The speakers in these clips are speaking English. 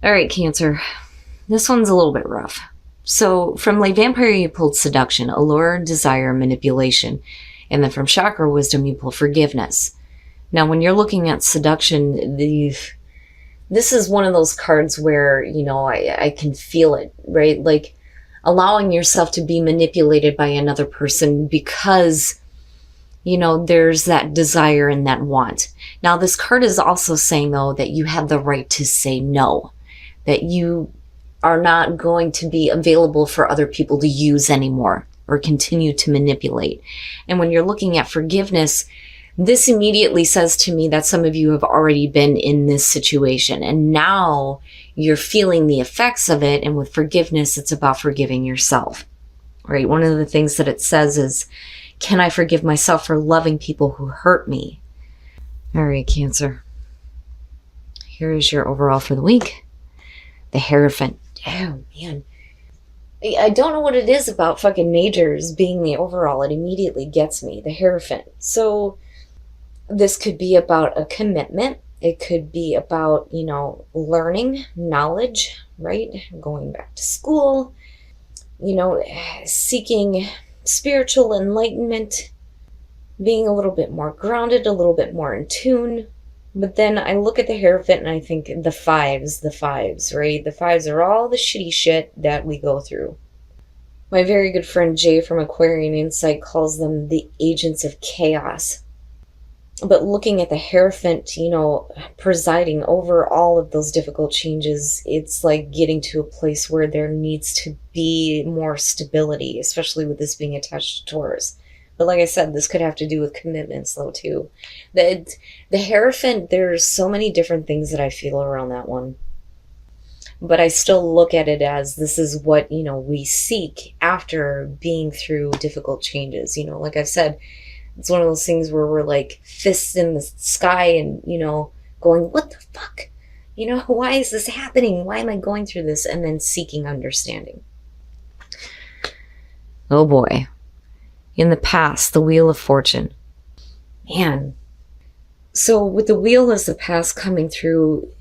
All right, Cancer. This one's a little bit rough. So from like Vampire, you pulled seduction, allure, desire, manipulation. And then from Chakra Wisdom, you pull forgiveness. Now, when you're looking at seduction, this is one of those cards where, I can feel it, right? Like allowing yourself to be manipulated by another person because, there's that desire and that want. Now, this card is also saying, though, that you have the right to say no, that you are not going to be available for other people to use anymore or continue to manipulate. And when you're looking at forgiveness, this immediately says to me that some of you have already been in this situation and now you're feeling the effects of it. And with forgiveness, it's about forgiving yourself, right? One of the things that it says is, can I forgive myself for loving people who hurt me? All right, Cancer. Here is your overall for the week. The Hierophant. Oh, man. I don't know what it is about fucking majors being the overall. It immediately gets me. The Hierophant. So this could be about a commitment. It could be about, learning, knowledge, right? Going back to school, seeking spiritual enlightenment, being a little bit more grounded, a little bit more in tune. But then I look at the Hierophant and I think the fives, right? The fives are all the shitty shit that we go through. My very good friend Jay from Aquarian Insight calls them the agents of chaos. But looking at the Hierophant, presiding over all of those difficult changes, it's like getting to a place where there needs to be more stability, especially with this being attached to Taurus. But like I said, this could have to do with commitments, though, too. The Hierophant, there's so many different things that I feel around that one. But I still look at it as this is what, we seek after being through difficult changes. Like I've said, it's one of those things where we're like fists in the sky and, going, what the fuck? Why is this happening? Why am I going through this? And then seeking understanding. Oh boy. In the past, the Wheel of Fortune. Man. So with the Wheel as the past coming through,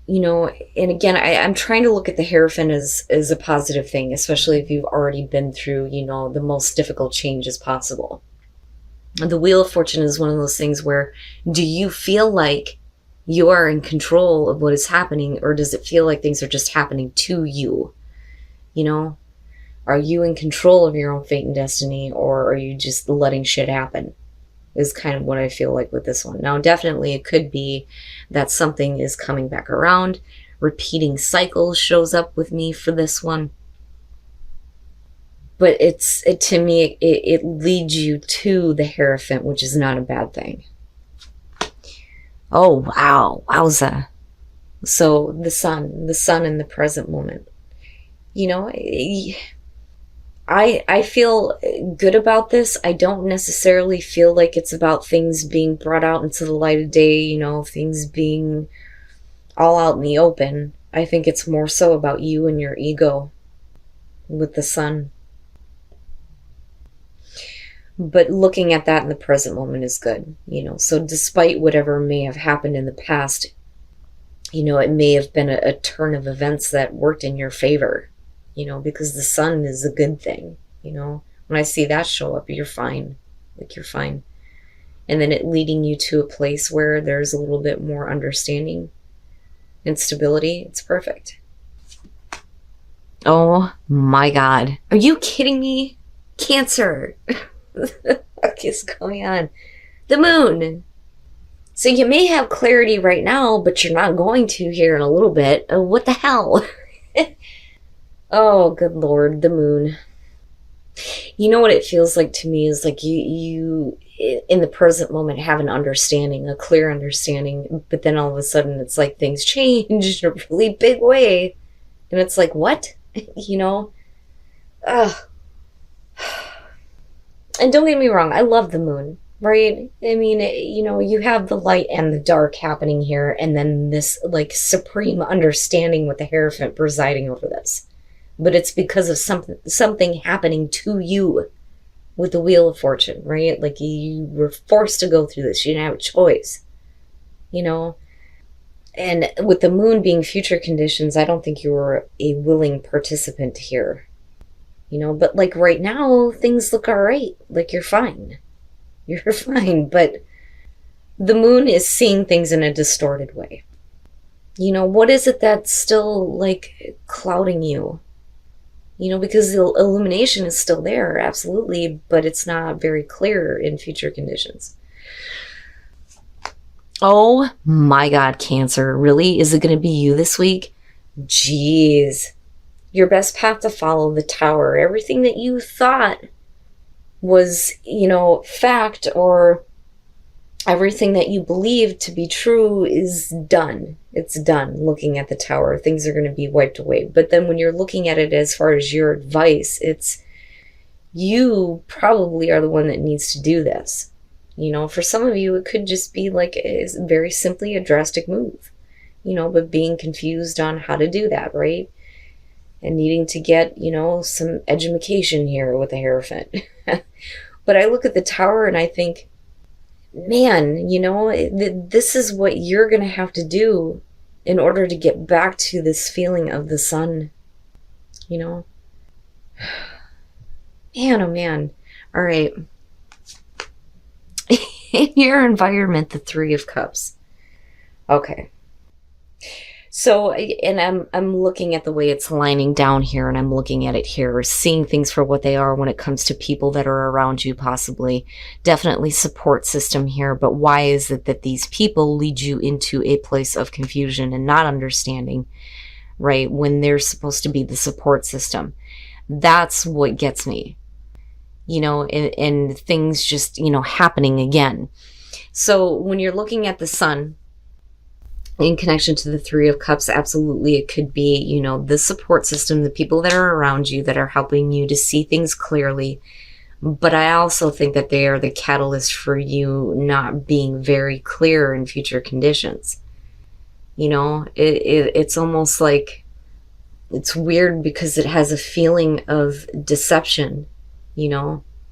and again, I'm trying to look at the Hierophant as a positive thing, especially if you've already been through, the most difficult changes possible. The Wheel of Fortune is one of those things where, do you feel like you are in control of what is happening, or does it feel like things are just happening to you? Are you in control of your own fate and destiny, or are you just letting shit happen? Is kind of what I feel like with this one. Now, definitely it could be that something is coming back around. Repeating cycles shows up with me for this one. But to me, it leads you to the Hierophant, which is not a bad thing. Oh, wow. Wowza. So the sun in the present moment. I feel good about this. I don't necessarily feel like it's about things being brought out into the light of day, things being all out in the open. I think it's more so about you and your ego with the sun. But looking at that in the present moment is good, So despite whatever may have happened in the past, it may have been a turn of events that worked in your favor, because the sun is a good thing, When I see that show up, you're fine. You're fine. And then it leading you to a place where there's a little bit more understanding and stability. It's perfect. Oh my God. Are you kidding me? Cancer. What the fuck is going on? The moon. So you may have clarity right now, but you're not going to here in a little bit. What the hell? Oh, good Lord, the moon. What it feels like to me is like you in the present moment have an understanding, a clear understanding, but then all of a sudden it's like things change in a really big way. And it's like, what? Ugh. And don't get me wrong, I love the moon, right? I mean, you have the light and the dark happening here, and then this, like, supreme understanding with the Hierophant presiding over this. But it's because of something happening to you with the Wheel of Fortune, right? Like, you were forced to go through this. You didn't have a choice, And with the moon being future conditions, I don't think you were a willing participant here. But like right now, things look all right. Like you're fine. You're fine. But the moon is seeing things in a distorted way. What is it that's still like clouding you? Because the illumination is still there, absolutely, but it's not very clear in future conditions. Oh my God, Cancer. Really? Is it going to be you this week? Jeez. Your best path to follow, the Tower. Everything that you thought was, fact, or everything that you believed to be true is done. It's done. Looking at the Tower, things are going to be wiped away. But then when you're looking at it as far as your advice, it's you probably are the one that needs to do this. For some of you, it could just be like very simply a drastic move, but being confused on how to do that, right? And needing to get, some education here with the Hierophant. But I look at the Tower and I think, man, this is what you're going to have to do in order to get back to this feeling of the sun, Man, oh man. All right. In your environment, the Three of Cups. Okay. So, and I'm looking at the way it's lining down here, and I'm looking at it here, seeing things for what they are when it comes to people that are around you, possibly. Definitely support system here, but why is it that these people lead you into a place of confusion and not understanding, right, when they're supposed to be the support system? That's what gets me. And things just, happening again. So when you're looking at the sun in connection to the Three of Cups, absolutely it could be, the support system, the people that are around you that are helping you to see things clearly. But I also think that they are the catalyst for you not being very clear in future conditions. It's almost like, it's weird because it has a feeling of deception.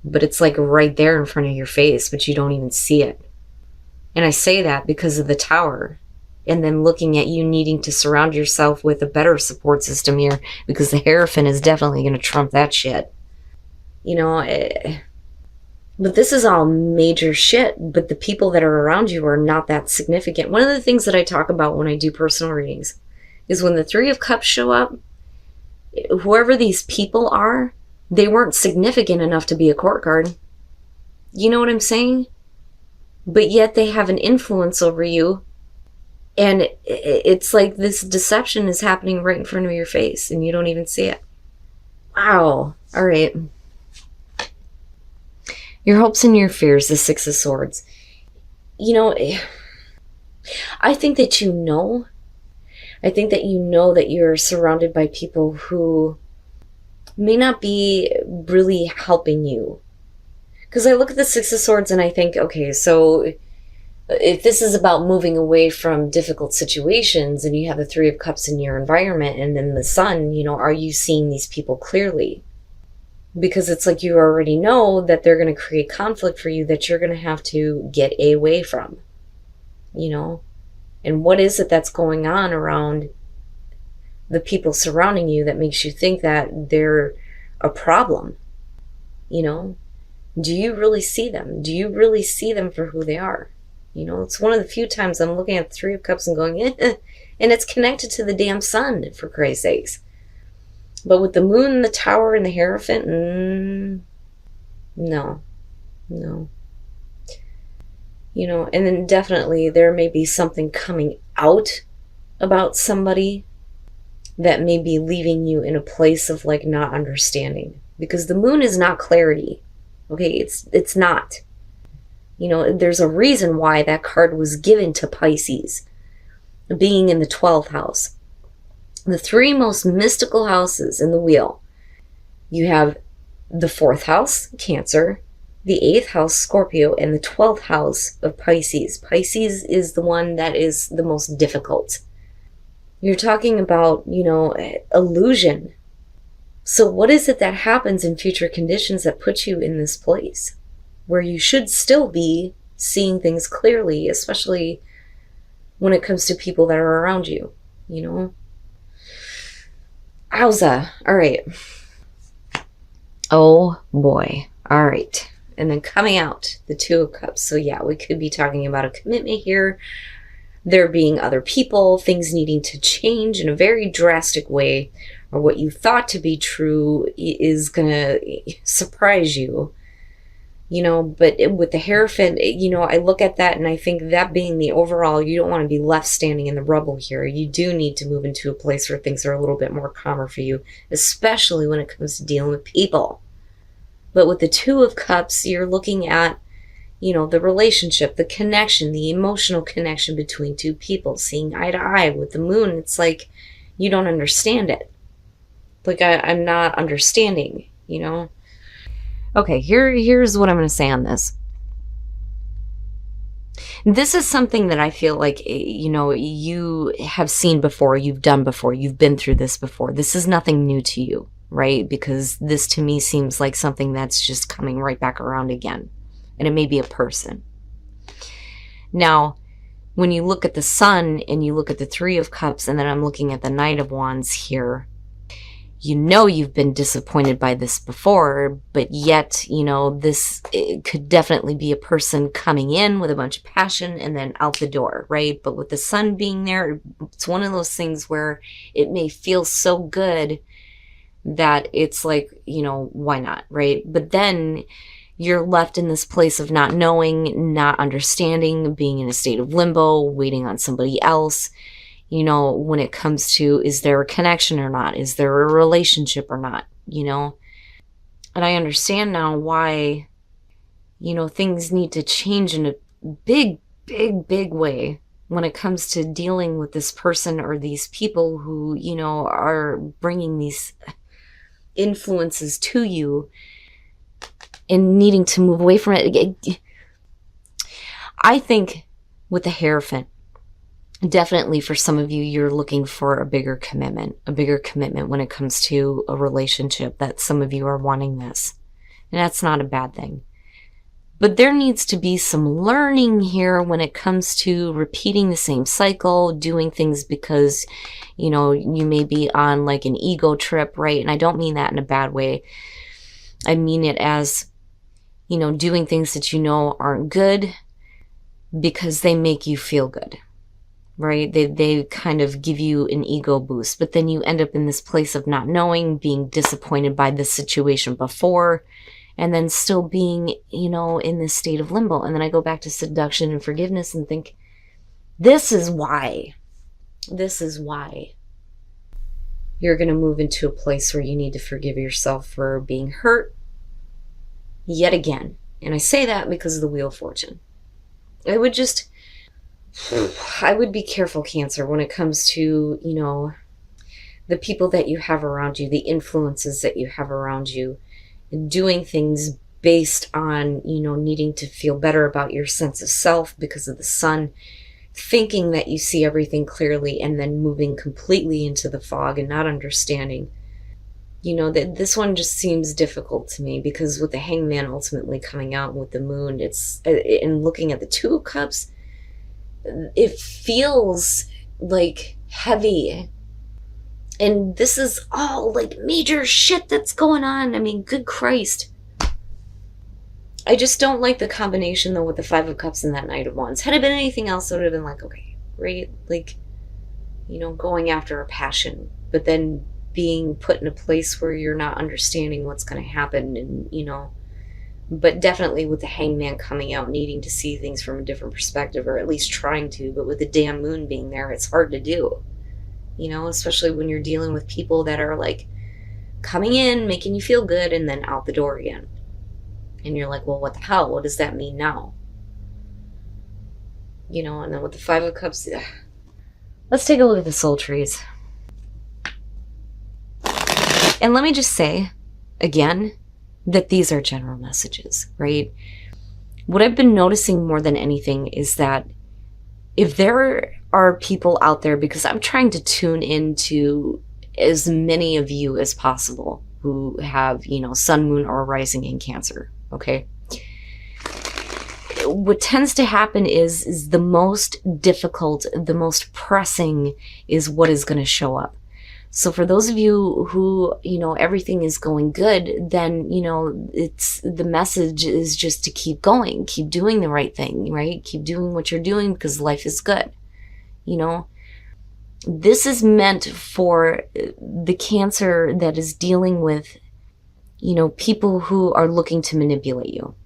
But it's like right there in front of your face, but you don't even see it. And I say that because of the Tower. And then looking at you needing to surround yourself with a better support system here, because the Hierophant is definitely going to trump that shit. But this is all major shit, but the people that are around you are not that significant. One of the things that I talk about when I do personal readings is when the Three of Cups show up, whoever these people are, they weren't significant enough to be a court card. You know what I'm saying? But yet they have an influence over you. And it's like this deception is happening right in front of your face and you don't even see it. Wow. All right. Your hopes and your fears, the Six of Swords. I think that I think that that you're surrounded by people who may not be really helping you. Because I look at the Six of Swords and I think, okay, so if this is about moving away from difficult situations and you have the Three of Cups in your environment and then the Sun, are you seeing these people clearly? Because it's like you already know that they're going to create conflict for you that you're going to have to get away from, And what is it that's going on around the people surrounding you that makes you think that they're a problem? Do you really see them? Do you really see them for who they are? It's one of the few times I'm looking at the Three of Cups and going, and it's connected to the damn sun, for Christ's sakes. But with the Moon, the Tower, and the Hierophant, no. And then definitely there may be something coming out about somebody that may be leaving you in a place of like not understanding. Because the Moon is not clarity. Okay, it's not. There's a reason why that card was given to Pisces, being in the 12th house. The three most mystical houses in the wheel. You have the 4th house, Cancer, the 8th house, Scorpio, and the 12th house of Pisces. Pisces is the one that is the most difficult. You're talking about, illusion. So what is it that happens in future conditions that put you in this place where you should still be seeing things clearly, especially when it comes to people that are around you, you know? Owza. All right. Oh boy. All right. And then coming out, the Two of Cups. So yeah, we could be talking about a commitment here. There being other people, things needing to change in a very drastic way, or what you thought to be true is gonna surprise you. You know, but with the Hierophant, you know, I look at that and I think that being the overall, you don't want to be left standing in the rubble here. You do need to move into a place where things are a little bit more calmer for you, especially when it comes to dealing with people. But with the Two of Cups, you're looking at, you know, the relationship, the connection, the emotional connection between two people, seeing eye to eye. With the Moon, it's like you don't understand it. Like I'm not understanding, you know? Okay, here's what I'm going to say on this. This is something that I feel like, you know, you have seen before, you've done before, you've been through this before. This is nothing new to you, right? Because this to me seems like something that's just coming right back around again. And it may be a person. Now, when you look at the Sun and you look at the Three of Cups, and then I'm looking at the Knight of Wands here, you know you've been disappointed by this before, but yet, you know, this could definitely be a person coming in with a bunch of passion and then out the door, right? But with the Sun being there, it's one of those things where it may feel so good that it's like, you know, why not, right? But then you're left in this place of not knowing, not understanding, being in a state of limbo, waiting on somebody else. You know, when it comes to, is there a connection or not? Is there a relationship or not? You know? And I understand now why, you know, things need to change in a big, big, big way when it comes to dealing with this person or these people who, you know, are bringing these influences to you and needing to move away from it. I think with the Hierophant, definitely for some of you, you're looking for a bigger commitment when it comes to a relationship, that some of you are wanting this. And that's not a bad thing. But there needs to be some learning here when it comes to repeating the same cycle, doing things because, you know, you may be on like an ego trip, right? And I don't mean that in a bad way. I mean it as, you know, doing things that you know aren't good because they make you feel good. Right? They kind of give you an ego boost, but then you end up in this place of not knowing, being disappointed by the situation before, and then still being, you know, in this state of limbo. And then I go back to seduction and forgiveness and think, this is why you're going to move into a place where you need to forgive yourself for being hurt yet again. And I say that because of the Wheel of Fortune. I would be careful, Cancer, when it comes to, you know, the people that you have around you, the influences that you have around you, and doing things based on, you know, needing to feel better about your sense of self because of the Sun, thinking that you see everything clearly and then moving completely into the fog and not understanding. You know, that this one just seems difficult to me because with the Hangman ultimately coming out with the Moon, it's, and looking at the Two of Cups, it feels like heavy. And this is all like major shit that's going on. I mean, good Christ. I just don't like the combination though with the Five of Cups and that Knight of Wands. Had it been anything else, it would have been like, okay, right? Like, you know, going after a passion, but then being put in a place where you're not understanding what's going to happen and, you know, but definitely with the Hangman coming out, needing to see things from a different perspective, or at least trying to, but with the damn Moon being there, it's hard to do, you know, especially when you're dealing with people that are like coming in, making you feel good, and then out the door again. And you're like, well, what the hell? What does that mean now? You know, and then with the Five of Cups, let's take a look at the soul trees. And let me just say, again, that these are general messages, right? What I've been noticing more than anything is that if there are people out there, because I'm trying to tune into as many of you as possible who have, you know, Sun, Moon, or Rising in Cancer, okay? what tends to happen is the most difficult, the most pressing is what is going to show up. So for those of you who, everything is going good, then, it's the message is just to keep going, keep doing the right thing, right? Keep doing what you're doing because life is good. This is meant for the Cancer that is dealing with, people who are looking to manipulate you.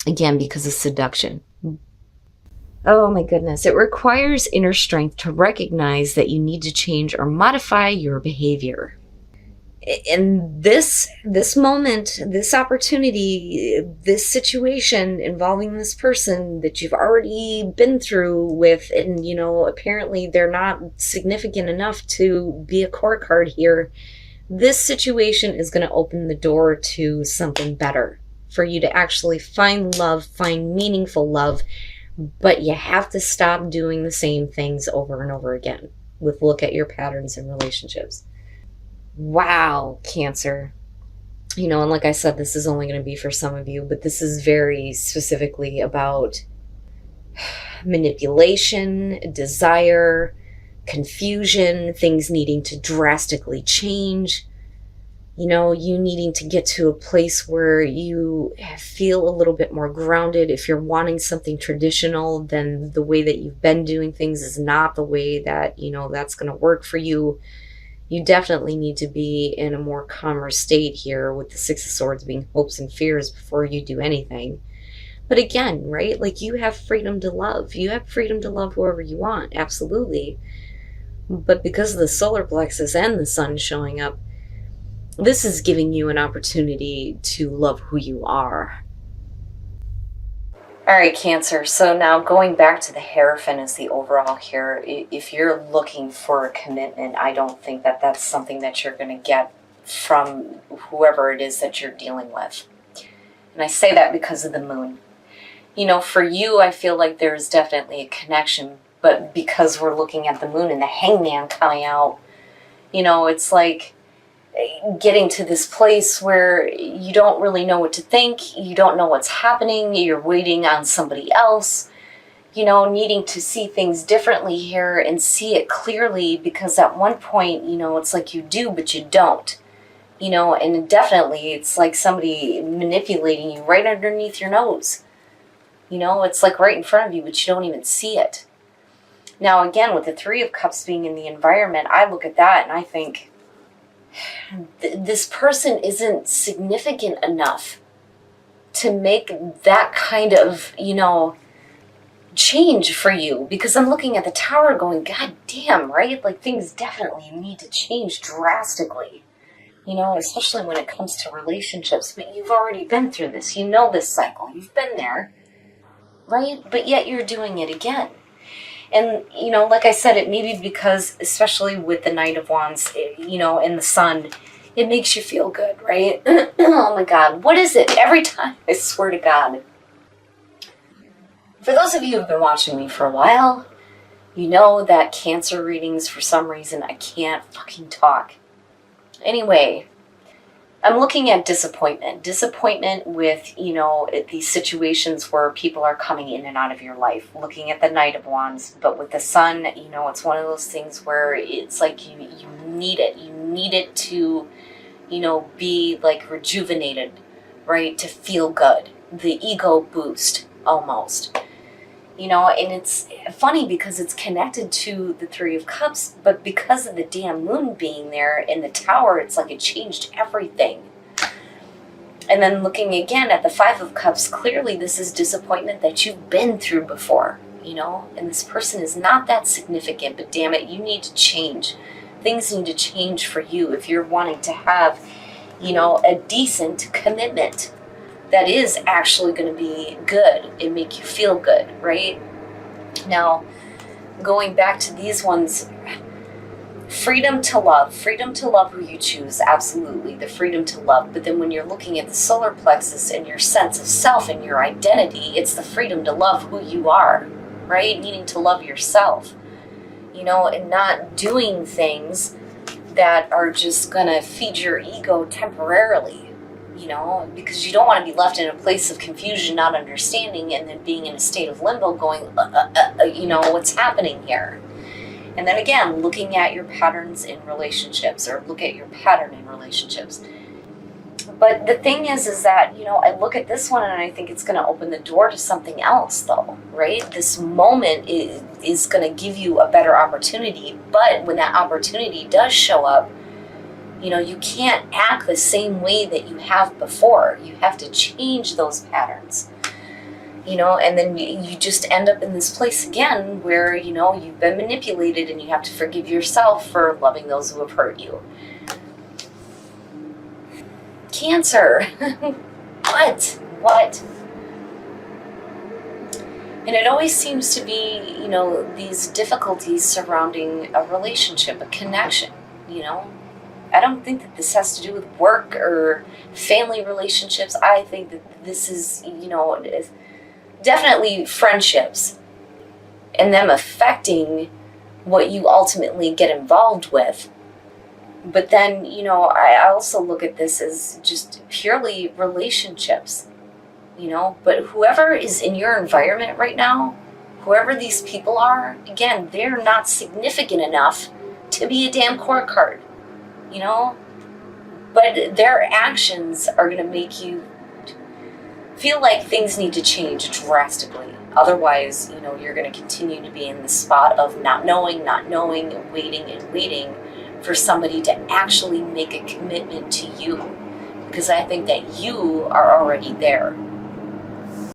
Again, because of seduction. Oh my goodness. It requires inner strength to recognize that you need to change or modify your behavior. In this moment, this opportunity, this situation involving this person that you've already been through with, and apparently they're not significant enough to be a core card here. This situation is going to open the door to something better for you to actually find love, find meaningful love. But you have to stop doing the same things over and over again. Look at your patterns in relationships. Wow, Cancer. And like I said, this is only going to be for some of you, but this is very specifically about manipulation, desire, confusion, things needing to drastically change. You needing to get to a place where you feel a little bit more grounded. If you're wanting something traditional, then the way that you've been doing things is not the way that, that's going to work for you. You definitely need to be in a more calmer state here, with the Six of Swords being hopes and fears before you do anything. But again, right? Like, you have freedom to love. You have freedom to love whoever you want. Absolutely. But because of the solar plexus and the sun showing up, this is giving you an opportunity to love who you are. All right, Cancer. So now going back to the Hierophant as the overall here, if you're looking for a commitment, I don't think that that's something that you're going to get from whoever it is that you're dealing with. And I say that because of the moon. For you, I feel like there's definitely a connection, but because we're looking at the moon and the Hangman coming out, it's like getting to this place where you don't really know what to think, you don't know what's happening, you're waiting on somebody else, needing to see things differently here and see it clearly, because at one point, it's like you do, but you don't, and definitely it's like somebody manipulating you right underneath your nose. It's like right in front of you, but you don't even see it. Now, again, with the Three of Cups being in the environment, I look at that and I think, this person isn't significant enough to make that kind of, change for you. Because I'm looking at the Tower going, God damn, right? Like, things definitely need to change drastically, especially when it comes to relationships. But you've already been through this. You know this cycle. You've been there, right? But yet you're doing it again. And, like I said, it may be because, especially with the Knight of Wands, and the Sun, it makes you feel good, right? Oh my God, what is it? Every time, I swear to God. For those of you who've been watching me for a while, you know that Cancer readings, for some reason, I can't fucking talk. Anyway, I'm looking at disappointment. Disappointment with, these situations where people are coming in and out of your life. Looking at the Knight of Wands, but with the Sun, it's one of those things where it's like you need it. You need it to, be like rejuvenated, right? To feel good. The ego boost, almost. And it's funny because it's connected to the Three of Cups, but because of the damn moon being there in the Tower, it's like it changed everything. And then looking again at the Five of Cups, clearly this is disappointment that you've been through before, and this person is not that significant, but damn it, you need to change. Things need to change for you if you're wanting to have, a decent commitment that is actually going to be good and make you feel good, right? Now, going back to these ones, freedom to love who you choose, absolutely, the freedom to love. But then when you're looking at the solar plexus and your sense of self and your identity, it's the freedom to love who you are, right? Needing to love yourself, and not doing things that are just going to feed your ego temporarily. because you don't want to be left in a place of confusion, not understanding, and then being in a state of limbo going, what's happening here? And then again, looking at your patterns in relationships, or look at your pattern in relationships. But the thing is that, I look at this one and I think it's going to open the door to something else, though, right? This moment is going to give you a better opportunity. But when that opportunity does show up, you can't act the same way that you have before. You have to change those patterns, and then you just end up in this place again where, you've been manipulated and you have to forgive yourself for loving those who have hurt you. Cancer. What? And it always seems to be, these difficulties surrounding a relationship, a connection, I don't think that this has to do with work or family relationships. I think that this is, definitely friendships and them affecting what you ultimately get involved with. But then, I also look at this as just purely relationships, but whoever is in your environment right now, whoever these people are, again, they're not significant enough to be a damn court card, but their actions are going to make you feel like things need to change drastically. Otherwise, you're going to continue to be in the spot of not knowing, and waiting for somebody to actually make a commitment to you. Because I think that you are already there.